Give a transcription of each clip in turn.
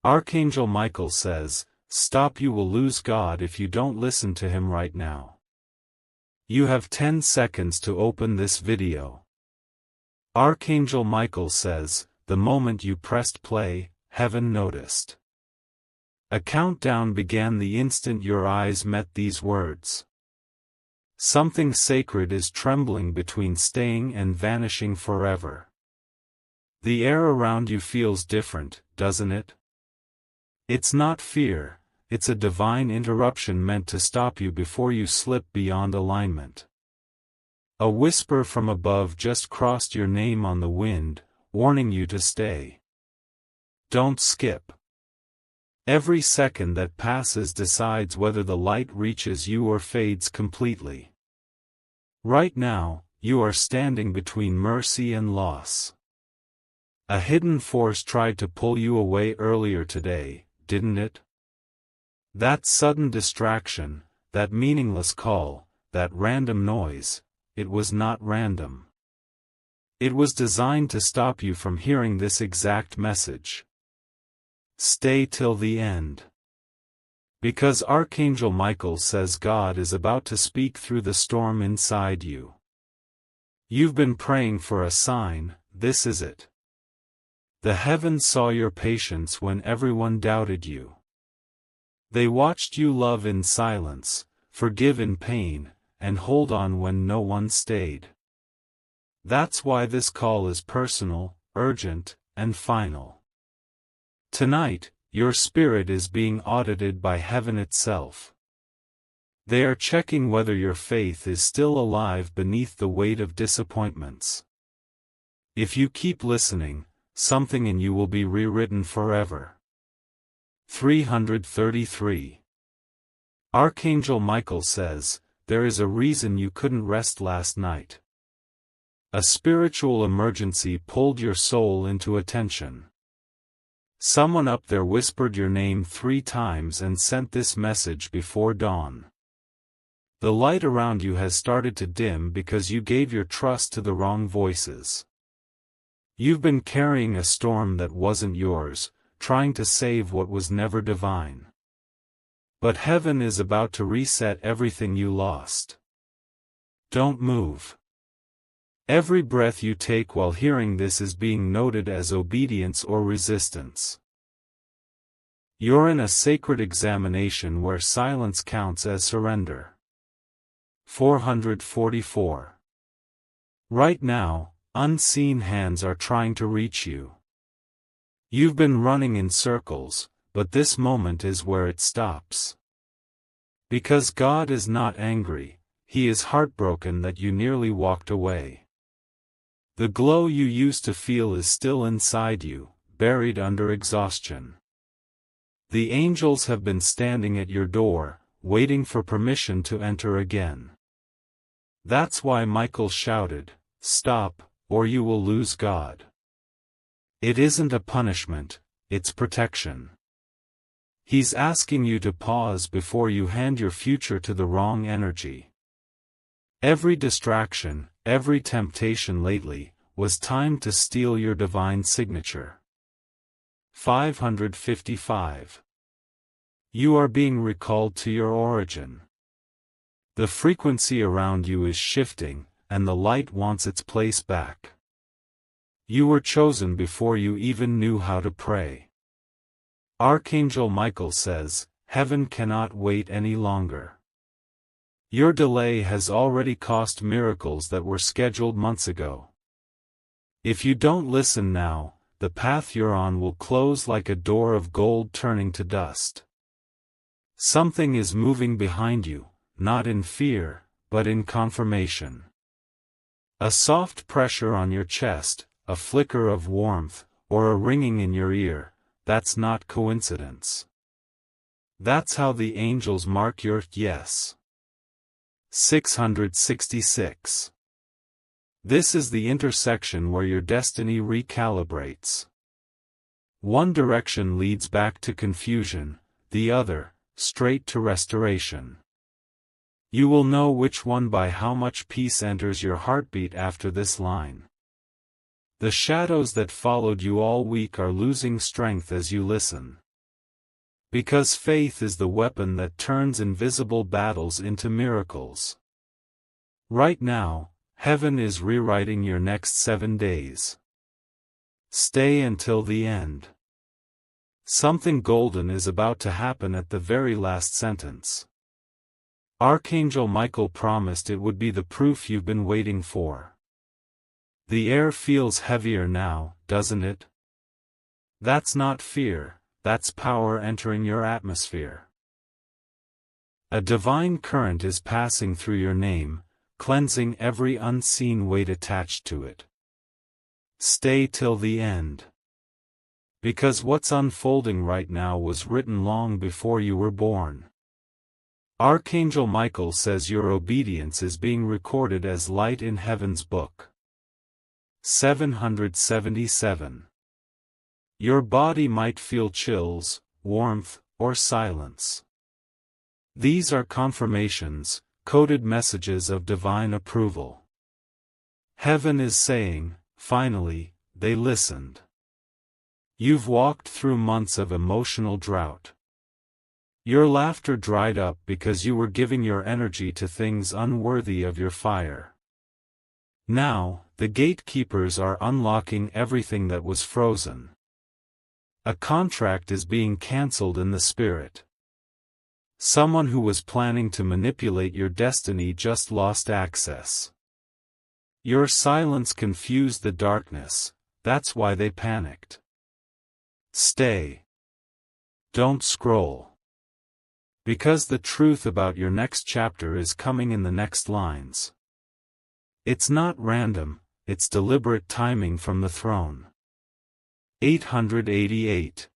Archangel Michael says, "Stop, you will lose God if you don't listen to him right now." You have 10 seconds to open this video. Archangel Michael says, the moment you pressed play, heaven noticed. A countdown began the instant your eyes met these words. Something sacred is trembling between staying and vanishing forever. The air around you feels different, doesn't it? It's not fear, it's a divine interruption meant to stop you before you slip beyond alignment. A whisper from above just crossed your name on the wind, warning you to stay. Don't skip. Every second that passes decides whether the light reaches you or fades completely. Right now, you are standing between mercy and loss. A hidden force tried to pull you away earlier today, didn't it? That sudden distraction, that meaningless call, that random noise, it was not random. It was designed to stop you from hearing this exact message. Stay till the end. Because Archangel Michael says God is about to speak through the storm inside you. You've been praying for a sign, this is it. The heavens saw your patience when everyone doubted you. They watched you love in silence, forgive in pain, and hold on when no one stayed. That's why this call is personal, urgent, and final. Tonight, your spirit is being audited by heaven itself. They are checking whether your faith is still alive beneath the weight of disappointments. If you keep listening, something in you will be rewritten forever. 333. Archangel Michael says, there is a reason you couldn't rest last night. A spiritual emergency pulled your soul into attention. Someone up there whispered your name 3 times and sent this message before dawn. The light around you has started to dim because you gave your trust to the wrong voices. You've been carrying a storm that wasn't yours, trying to save what was never divine. But heaven is about to reset everything you lost. Don't move. Every breath you take while hearing this is being noted as obedience or resistance. You're in a sacred examination where silence counts as surrender. 444. Right now, unseen hands are trying to reach you. You've been running in circles, but this moment is where it stops. Because God is not angry, He is heartbroken that you nearly walked away. The glow you used to feel is still inside you, buried under exhaustion. The angels have been standing at your door, waiting for permission to enter again. That's why Michael shouted, "Stop, or you will lose God." It isn't a punishment, it's protection. He's asking you to pause before you hand your future to the wrong energy. Every distraction, every temptation lately, was timed to steal your divine signature. 555. You are being recalled to your origin. The frequency around you is shifting, and the light wants its place back. You were chosen before you even knew how to pray. Archangel Michael says, heaven cannot wait any longer. Your delay has already cost miracles that were scheduled months ago. If you don't listen now, the path you're on will close like a door of gold turning to dust. Something is moving behind you, not in fear, but in confirmation. A soft pressure on your chest, a flicker of warmth, or a ringing in your ear, that's not coincidence. That's how the angels mark your yes. 666. This is the intersection where your destiny recalibrates. One direction leads back to confusion, the other, straight to restoration. You will know which one by how much peace enters your heartbeat after this line. The shadows that followed you all week are losing strength as you listen. Because faith is the weapon that turns invisible battles into miracles. Right now, heaven is rewriting your next 7 days. Stay until the end. Something golden is about to happen at the very last sentence. Archangel Michael promised it would be the proof you've been waiting for. The air feels heavier now, doesn't it? That's not fear, that's power entering your atmosphere. A divine current is passing through your name, cleansing every unseen weight attached to it. Stay till the end. Because what's unfolding right now was written long before you were born. Archangel Michael says your obedience is being recorded as light in heaven's book. 777. Your body might feel chills, warmth, or silence. These are confirmations, coded messages of divine approval. Heaven is saying, finally, they listened. You've walked through months of emotional drought. Your laughter dried up because you were giving your energy to things unworthy of your fire. Now, the gatekeepers are unlocking everything that was frozen. A contract is being cancelled in the spirit. Someone who was planning to manipulate your destiny just lost access. Your silence confused the darkness, that's why they panicked. Stay. Don't scroll. Because the truth about your next chapter is coming in the next lines. It's not random, it's deliberate timing from the throne. 888.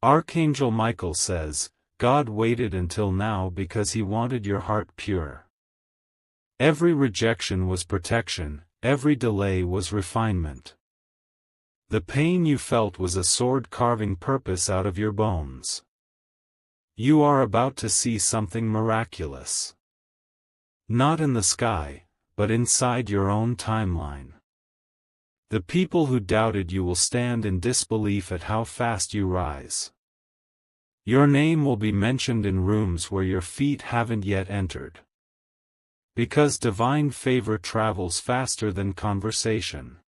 Archangel Michael says, God waited until now because he wanted your heart pure. Every rejection was protection, every delay was refinement. The pain you felt was a sword carving purpose out of your bones. You are about to see something miraculous. Not in the sky, but inside your own timeline. The people who doubted you will stand in disbelief at how fast you rise. Your name will be mentioned in rooms where your feet haven't yet entered. Because divine favor travels faster than conversation.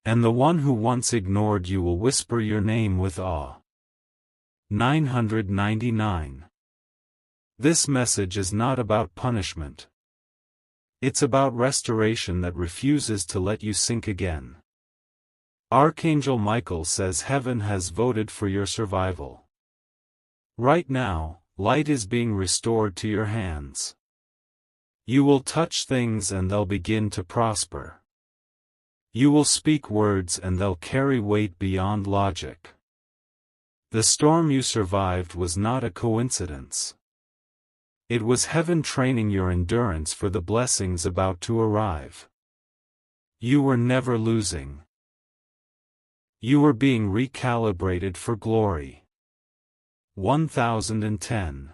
And the one who once ignored you will whisper your name with awe. 999. This message is not about punishment. It's about restoration that refuses to let you sink again. Archangel Michael says heaven has voted for your survival. Right now, light is being restored to your hands. You will touch things and they'll begin to prosper. You will speak words and they'll carry weight beyond logic. The storm you survived was not a coincidence. It was heaven training your endurance for the blessings about to arrive. You were never losing. You were being recalibrated for glory. 1010.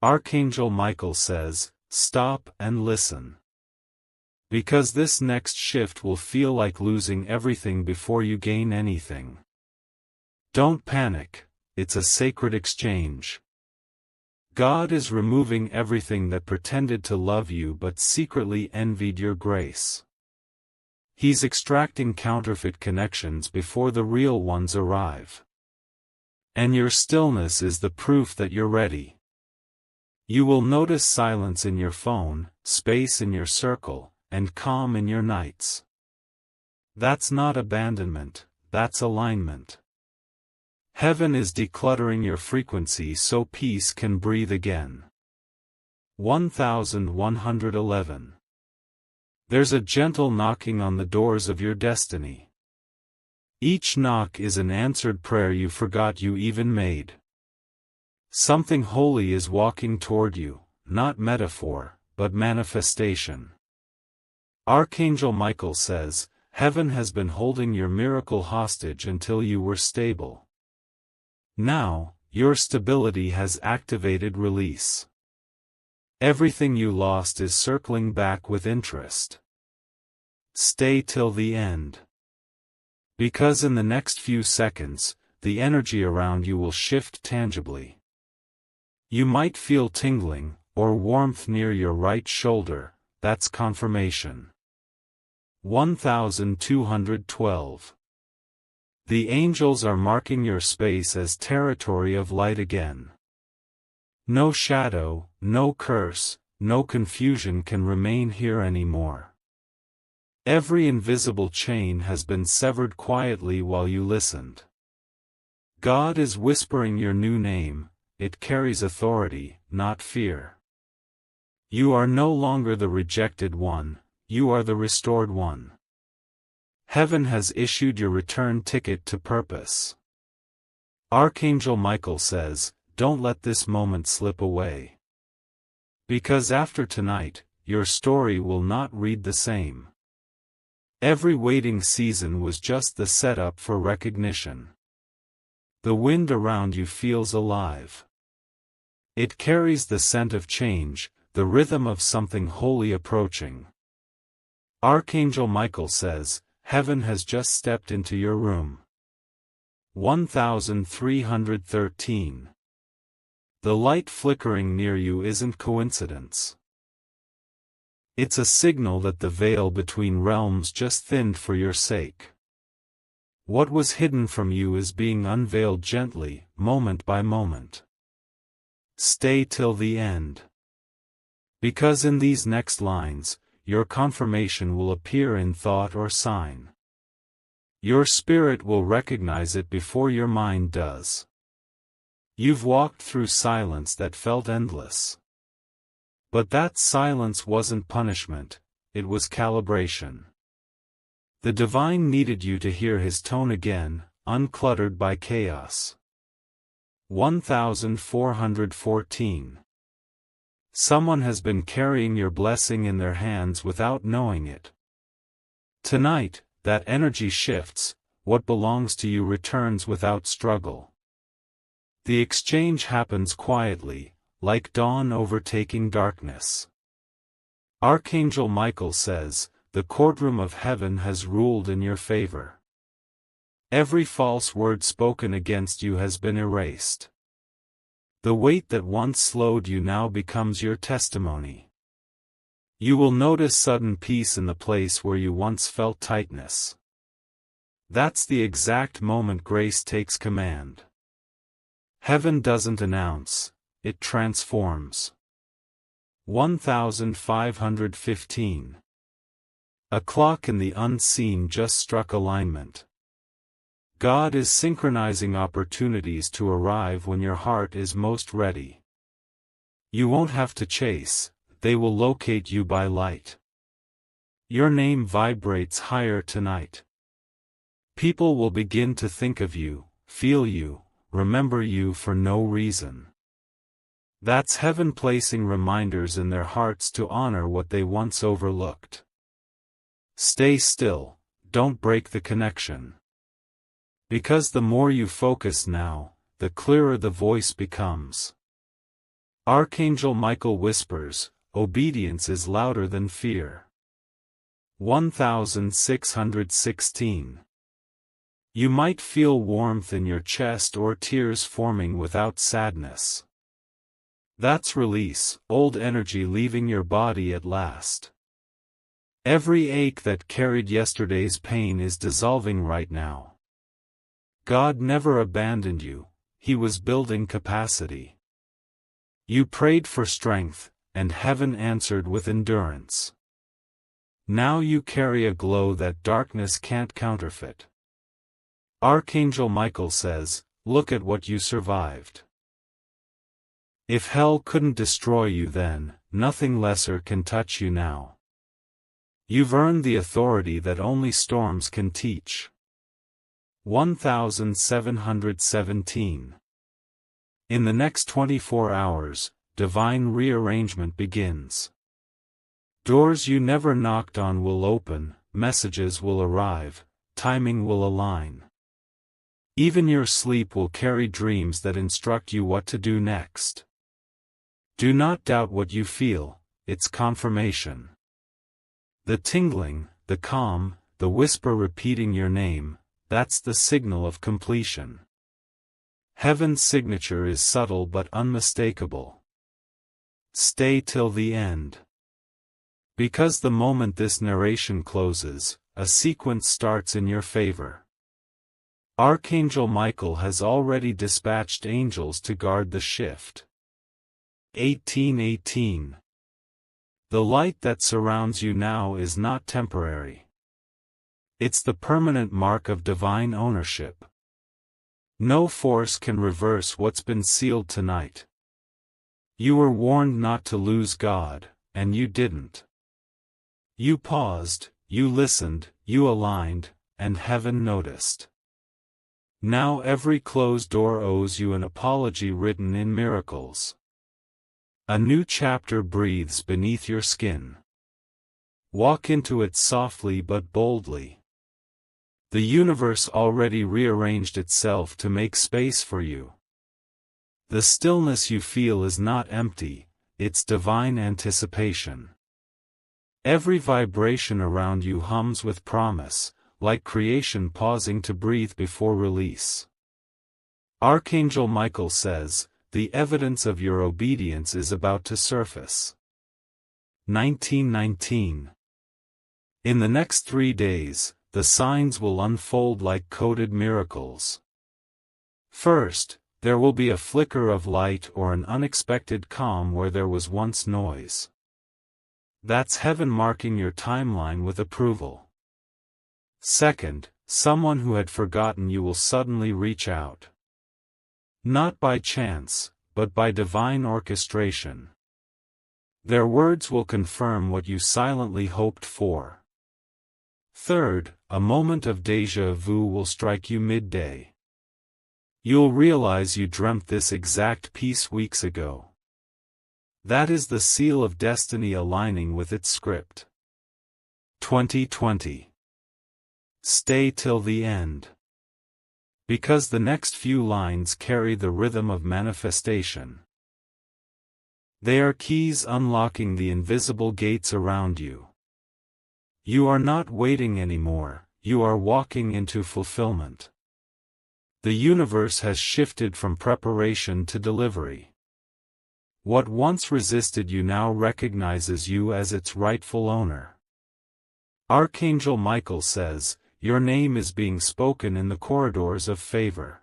Archangel Michael says, stop and listen. Because this next shift will feel like losing everything before you gain anything. Don't panic, it's a sacred exchange. God is removing everything that pretended to love you but secretly envied your grace. He's extracting counterfeit connections before the real ones arrive. And your stillness is the proof that you're ready. You will notice silence in your phone, space in your circle, and calm in your nights. That's not abandonment, that's alignment. Heaven is decluttering your frequency so peace can breathe again. 1111. There's a gentle knocking on the doors of your destiny. Each knock is an answered prayer you forgot you even made. Something holy is walking toward you, not metaphor, but manifestation. Archangel Michael says, heaven has been holding your miracle hostage until you were stable. Now, your stability has activated release. Everything you lost is circling back with interest. Stay till the end. Because in the next few seconds, the energy around you will shift tangibly. You might feel tingling, or warmth near your right shoulder. That's confirmation. 1212. The angels are marking your space as territory of light again. No shadow, no curse, no confusion can remain here anymore. Every invisible chain has been severed quietly while you listened. God is whispering your new name. It carries authority, not fear. You are no longer the rejected one, you are the restored one. Heaven has issued your return ticket to purpose. Archangel Michael says, don't let this moment slip away. Because after tonight, your story will not read the same. Every waiting season was just the setup for recognition. The wind around you feels alive. It carries the scent of change, the rhythm of something holy approaching. Archangel Michael says, heaven has just stepped into your room. 1313. The light flickering near you isn't coincidence. It's a signal that the veil between realms just thinned for your sake. What was hidden from you is being unveiled gently, moment by moment. Stay till the end. Because in these next lines, your confirmation will appear in thought or sign. Your spirit will recognize it before your mind does. You've walked through silence that felt endless. But that silence wasn't punishment, it was calibration. The divine needed you to hear his tone again, uncluttered by chaos. 1414. Someone has been carrying your blessing in their hands without knowing it. Tonight, that energy shifts, what belongs to you returns without struggle. The exchange happens quietly, like dawn overtaking darkness. Archangel Michael says, the courtroom of heaven has ruled in your favor. Every false word spoken against you has been erased. The weight that once slowed you now becomes your testimony. You will notice sudden peace in the place where you once felt tightness. That's the exact moment grace takes command. Heaven doesn't announce, it transforms. 1515. A clock in the unseen just struck alignment. God is synchronizing opportunities to arrive when your heart is most ready. You won't have to chase, they will locate you by light. Your name vibrates higher tonight. People will begin to think of you, feel you, remember you for no reason. That's heaven placing reminders in their hearts to honor what they once overlooked. Stay still, don't break the connection. Because the more you focus now, the clearer the voice becomes. Archangel Michael whispers, obedience is louder than fear. 1616. You might feel warmth in your chest or tears forming without sadness. That's release, old energy leaving your body at last. Every ache that carried yesterday's pain is dissolving right now. God never abandoned you, He was building capacity. You prayed for strength, and heaven answered with endurance. Now you carry a glow that darkness can't counterfeit. Archangel Michael says, look at what you survived. If hell couldn't destroy you then, nothing lesser can touch you now. You've earned the authority that only storms can teach. 1717. In the next 24 hours, divine rearrangement begins. Doors you never knocked on will open, messages will arrive, timing will align. Even your sleep will carry dreams that instruct you what to do next. Do not doubt what you feel, it's confirmation. The tingling, the calm, the whisper repeating your name, that's the signal of completion. Heaven's signature is subtle but unmistakable. Stay till the end. Because the moment this narration closes, a sequence starts in your favor. Archangel Michael has already dispatched angels to guard the shift. 1818. The light that surrounds you now is not temporary. It's the permanent mark of divine ownership. No force can reverse what's been sealed tonight. You were warned not to lose God, and you didn't. You paused, you listened, you aligned, and heaven noticed. Now every closed door owes you an apology written in miracles. A new chapter breathes beneath your skin. Walk into it softly but boldly. The universe already rearranged itself to make space for you. The stillness you feel is not empty, it's divine anticipation. Every vibration around you hums with promise, like creation pausing to breathe before release. Archangel Michael says, the evidence of your obedience is about to surface. 1919. In the next 3 days, the signs will unfold like coded miracles. First, there will be a flicker of light or an unexpected calm where there was once noise. That's heaven marking your timeline with approval. Second, someone who had forgotten you will suddenly reach out. Not by chance, but by divine orchestration. Their words will confirm what you silently hoped for. Third, a moment of déjà vu will strike you midday. You'll realize you dreamt this exact piece weeks ago. That is the seal of destiny aligning with its script. 2020. Stay till the end. Because the next few lines carry the rhythm of manifestation. They are keys unlocking the invisible gates around you. You are not waiting anymore, you are walking into fulfillment. The universe has shifted from preparation to delivery. What once resisted you now recognizes you as its rightful owner. Archangel Michael says, your name is being spoken in the corridors of favor.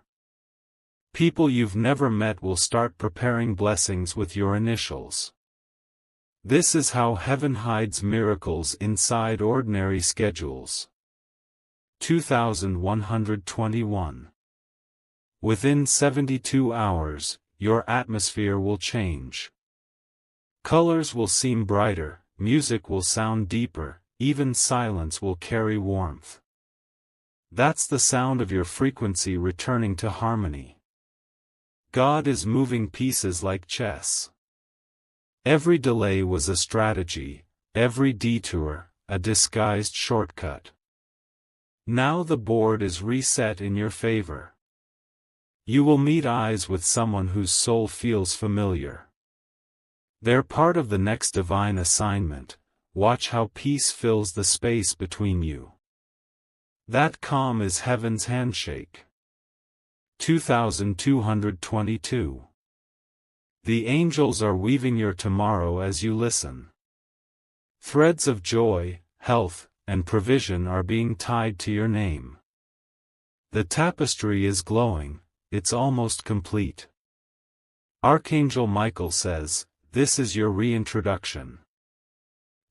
People you've never met will start preparing blessings with your initials. This is how heaven hides miracles inside ordinary schedules. 2121. Within 72 hours, your atmosphere will change. Colors will seem brighter, music will sound deeper, even silence will carry warmth. That's the sound of your frequency returning to harmony. God is moving pieces like chess. Every delay was a strategy, every detour, a disguised shortcut. Now the board is reset in your favor. You will meet eyes with someone whose soul feels familiar. They're part of the next divine assignment. Watch how peace fills the space between you. That calm is heaven's handshake. 2222. The angels are weaving your tomorrow as you listen. Threads of joy, health, and provision are being tied to your name. The tapestry is glowing, it's almost complete. Archangel Michael says, this is your reintroduction.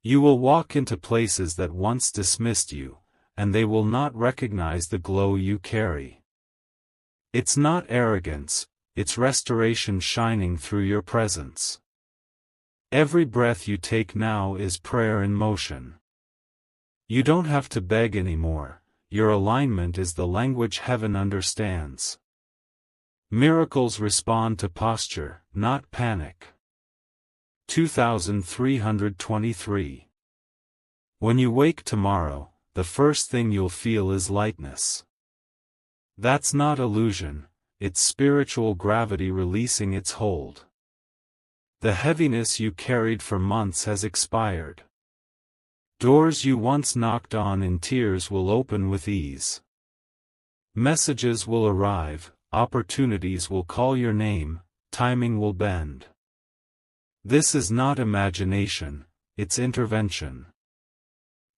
You will walk into places that once dismissed you, and they will not recognize the glow you carry. It's not arrogance, it's restoration shining through your presence. Every breath you take now is prayer in motion. You don't have to beg anymore, your alignment is the language heaven understands. Miracles respond to posture, not panic. 2323. When you wake tomorrow, the first thing you'll feel is lightness. That's not illusion, it's spiritual gravity releasing its hold. The heaviness you carried for months has expired. Doors you once knocked on in tears will open with ease. Messages will arrive, opportunities will call your name, timing will bend. This is not imagination, it's intervention.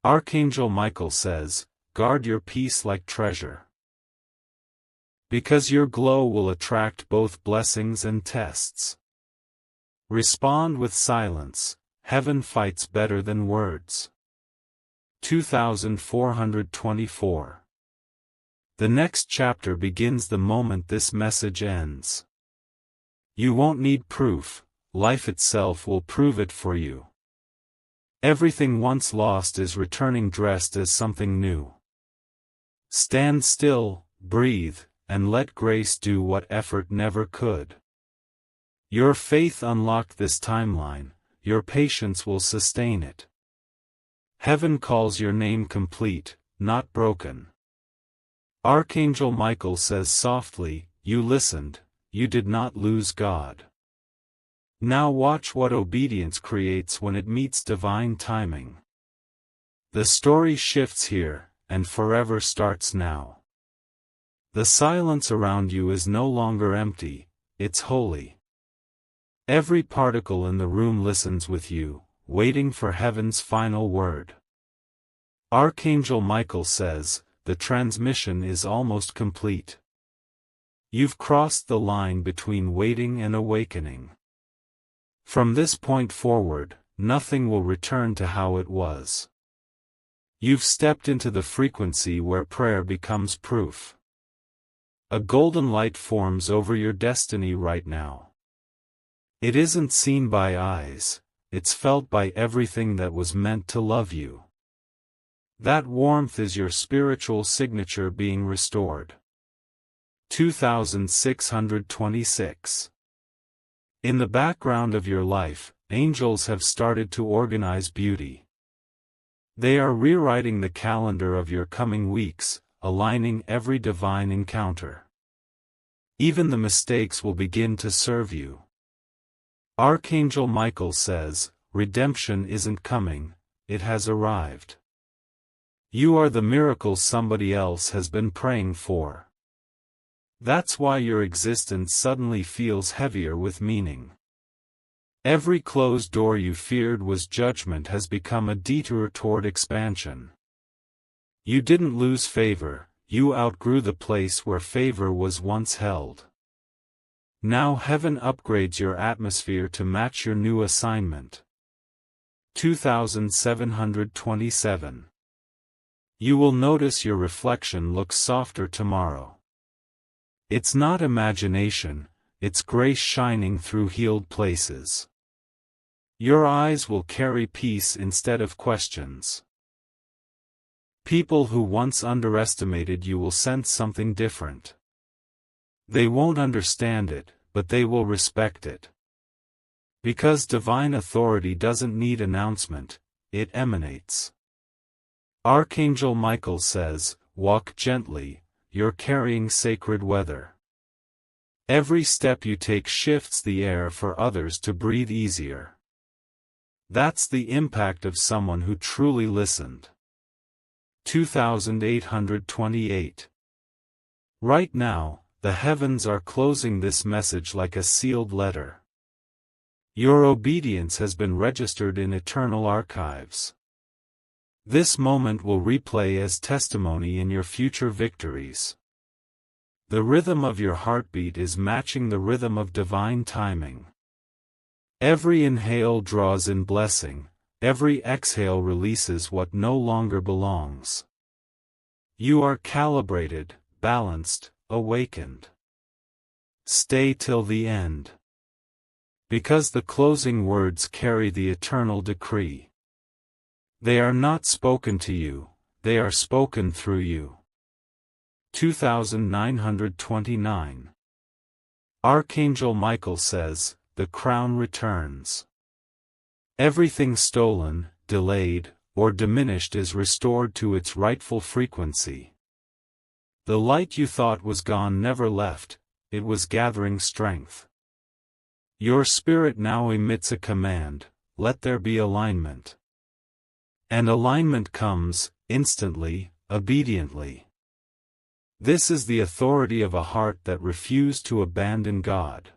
Archangel Michael says, guard your peace like treasure. Because your glow will attract both blessings and tests. Respond with silence, heaven fights better than words. 2424. The next chapter begins the moment this message ends. You won't need proof, life itself will prove it for you. Everything once lost is returning dressed as something new. Stand still, breathe, and let grace do what effort never could. Your faith unlocked this timeline, your patience will sustain it. Heaven calls your name complete, not broken. Archangel Michael says softly, you listened, you did not lose God. Now watch what obedience creates when it meets divine timing. The story shifts here, and forever starts now. The silence around you is no longer empty, it's holy. Every particle in the room listens with you, waiting for heaven's final word. Archangel Michael says, the transmission is almost complete. You've crossed the line between waiting and awakening. From this point forward, nothing will return to how it was. You've stepped into the frequency where prayer becomes proof. A golden light forms over your destiny right now. It isn't seen by eyes, it's felt by everything that was meant to love you. That warmth is your spiritual signature being restored. 2626. In the background of your life, angels have started to organize beauty. They are rewriting the calendar of your coming weeks, aligning every divine encounter. Even the mistakes will begin to serve you. Archangel Michael says, redemption isn't coming, it has arrived. You are the miracle somebody else has been praying for. That's why your existence suddenly feels heavier with meaning. Every closed door you feared was judgment has become a detour toward expansion. You didn't lose favor, you outgrew the place where favor was once held. Now heaven upgrades your atmosphere to match your new assignment. 2727. You will notice your reflection looks softer tomorrow. It's not imagination, it's grace shining through healed places. Your eyes will carry peace instead of questions. People who once underestimated you will sense something different. They won't understand it, but they will respect it. Because divine authority doesn't need announcement, it emanates. Archangel Michael says, walk gently, you're carrying sacred weather. Every step you take shifts the air for others to breathe easier. That's the impact of someone who truly listened. 2828. Right now, the heavens are closing this message like a sealed letter. Your obedience has been registered in eternal archives. This moment will replay as testimony in your future victories. The rhythm of your heartbeat is matching the rhythm of divine timing. Every inhale draws in blessing, every exhale releases what no longer belongs. You are calibrated, balanced, awakened. Stay till the end. Because the closing words carry the eternal decree. They are not spoken to you, they are spoken through you. 2929. Archangel Michael says, the crown returns. Everything stolen, delayed, or diminished is restored to its rightful frequency. The light you thought was gone never left, it was gathering strength. Your spirit now emits a command, let there be alignment. And alignment comes, instantly, obediently. This is the authority of a heart that refused to abandon God.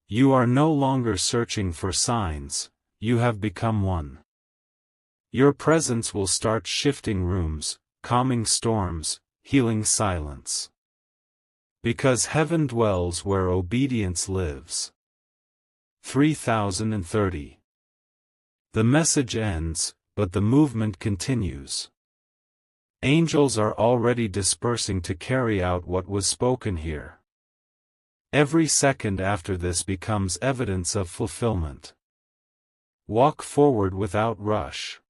You are no longer searching for signs, you have become one. Your presence will start shifting rooms, calming storms, healing silence. Because heaven dwells where obedience lives. 3030. The message ends, but the movement continues. Angels are already dispersing to carry out what was spoken here. Every second after this becomes evidence of fulfillment. Walk forward without rush.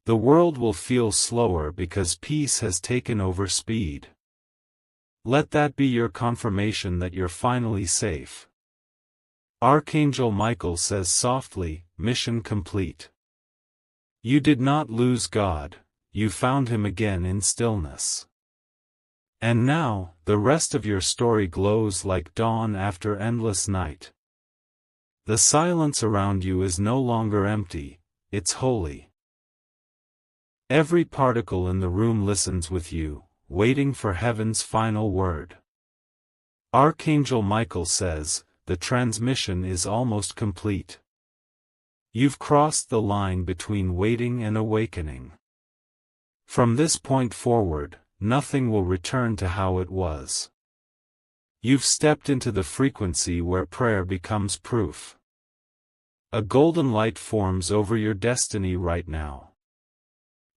The world will feel slower because peace has taken over speed. Let that be your confirmation that you're finally safe. Archangel Michael says softly, mission complete. You did not lose God, you found him again in stillness. And now, the rest of your story glows like dawn after endless night. The silence around you is no longer empty, it's holy. Every particle in the room listens with you, waiting for heaven's final word. Archangel Michael says, the transmission is almost complete. You've crossed the line between waiting and awakening. From this point forward, nothing will return to how it was. You've stepped into the frequency where prayer becomes proof. A golden light forms over your destiny right now.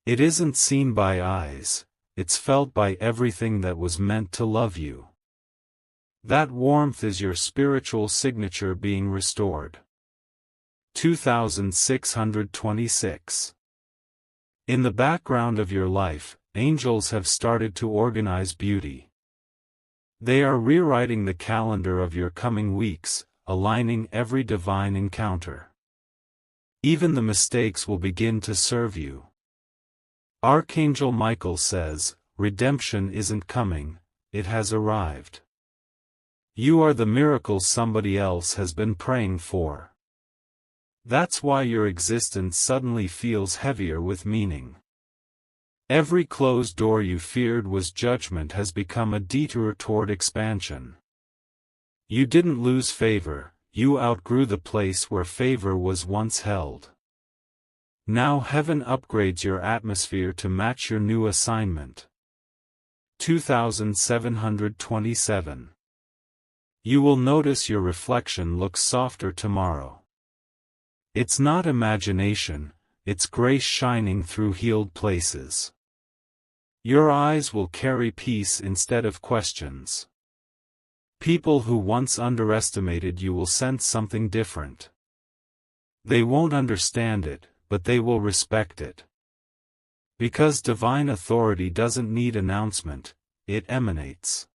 It isn't seen by eyes, it's felt by everything that was meant to love you. That warmth is your spiritual signature being restored. 2626. In the background of your life, angels have started to organize beauty. They are rewriting the calendar of your coming weeks, aligning every divine encounter. Even the mistakes will begin to serve you. Archangel Michael says, redemption isn't coming, it has arrived. You are the miracle somebody else has been praying for. That's why your existence suddenly feels heavier with meaning. Every closed door you feared was judgment has become a detour toward expansion. You didn't lose favor, you outgrew the place where favor was once held. Now heaven upgrades your atmosphere to match your new assignment. 2727. You will notice your reflection looks softer tomorrow. It's not imagination, it's grace shining through healed places. Your eyes will carry peace instead of questions. People who once underestimated you will sense something different. They won't understand it, but they will respect it. Because divine authority doesn't need announcement, it emanates.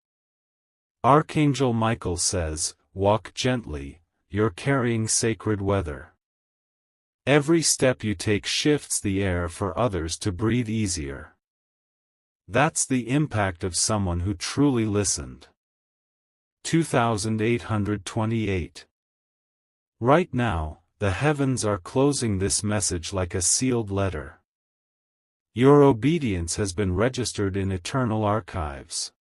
Archangel Michael says, walk gently, you're carrying sacred weather. Every step you take shifts the air for others to breathe easier. That's the impact of someone who truly listened. 2828. Right now, the heavens are closing this message like a sealed letter. Your obedience has been registered in eternal archives.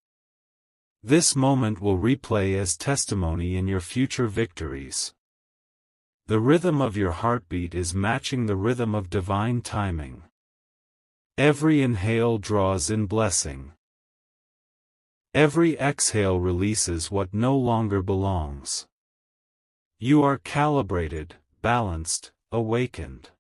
This moment will replay as testimony in your future victories. The rhythm of your heartbeat is matching the rhythm of divine timing. Every inhale draws in blessing. Every exhale releases what no longer belongs. You are calibrated, balanced, awakened.